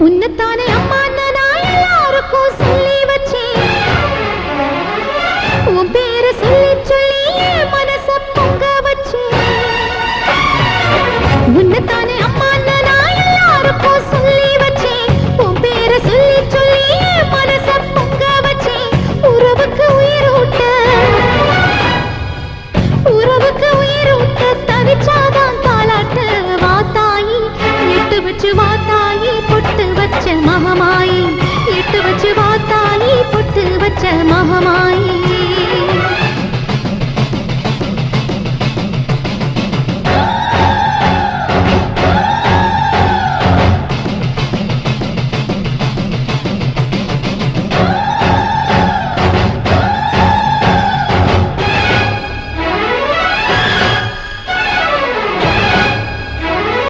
உன்னத்தானே அம்மா நான் எல்லாருக்கும் சொல்லி வச்சேன். உன் பேரை சொல்லி சொல்லி மனச பொங்க வச்சேன். உன்னத்தானே அம்மா நான் எல்லாருக்கும் சொல்லி வச்சேன். உன் பேரை சொல்லி சொல்லி மனச பொங்க வச்சேன். உறவுக்கு உயிரூட்ட தவிச்சாதான் தாலாட்டு. வாத்தாயி எட்டு வச்சு வாத்தாயி பொட்டு வச்ச மகமாயி. எட்டு வச்சு வாத்தாயி பொட்டு வச்ச மகமாயி.